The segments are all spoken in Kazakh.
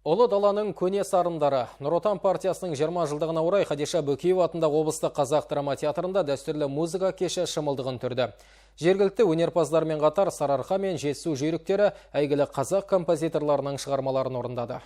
Ұлы даланың көне сарындары. Нұр Отан партиясының 20 жылдығына орай Хадиша Бөкеева атындағы облыстық қазақ драма театрында дәстүрлі музыка кеші шымылдығын түрді. Жергілікті өнерпаздармен қатар Сарыарқа мен Жетісу жүйріктері әйгілі қазақ композиторларының шығармаларын орындады.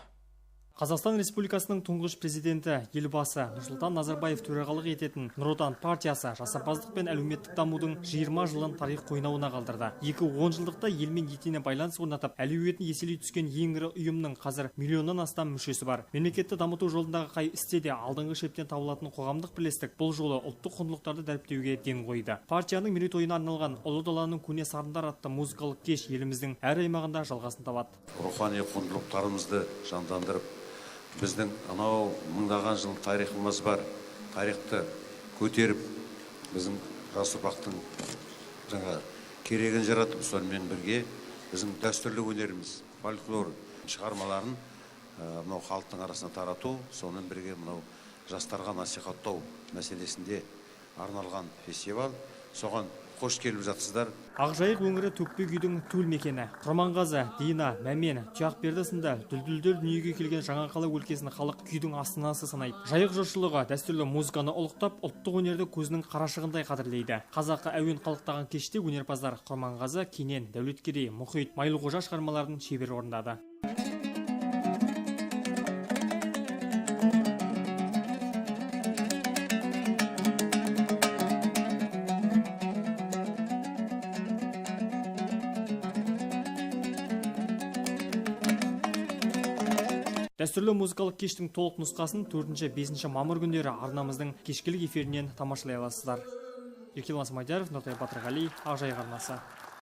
Қазақстан Республикасының тұңғыш президенті елбасы Нұрсұлтан Назарбаев төрағалық ететін Нұр Отан партиясы жасампаздық пен әлеуметтік дамудың 20 жылын тарих қойнауына қалдырды. 2-10 жылдықта елмен етене байланыс орнатып, әлеуетін еселей түскен ең ірі ұйымның қазір миллионнан астам мүшесі бар. Мемлекетті дамыту жолындағы қай істе де алдыңғы шептен табылатын қоғамдық бірлестік бұл жолы ұлттық құндылықтарды дәріптеуге ден қойды. Партияның мерейтойына арналған Ұлы даланың көне сарындар атты музыкалық кеш еліміздің әр аймағында жалғасын табады. Рухани құндылықтарымызды жандандырып, біздің анау мыңдаған жыл тарихымыз бар, тарихты көтеріп, біздің жас ұрпақтың жаңа керегін жаратып, сонымен бірге біздің дәстүрлі өнеріміз, фольклор шығармаларын мынау халықтың арасына тарату, сонымен бірге мынау жастарға насихаттау мәселесінде арналған фестиваль. Соған қош келіп жатсыздар. Ақжайық өңірі төкпе күйдің төл мекені. Құрманғазы, Дина, Мәмен, Тұяқберді сынды дүлдүлдер дүниеге келген Жаңақала өлкесін халық күйдің астанасы санайды. Жайық жұртшылығы дәстүрлі музыканы ұлықтап, ұлттық өнерді көзінің қарашығындай қадірлейді. Қазақы әуен қалықтаған кеште өнерпаздар Құрманғазы, Кенен, Дәулеткерей, Мұхит, Майлықожа шығармаларын шебер орындады. Дәстүрлі музыкалық кештің толық нұсқасын 4-5 мамыр күндері арнамыздың кешкілік эфирінен тамашалай аласыздар. Еркелан Смадияров, Нұртай Батырғали, Ақжайық арнасы.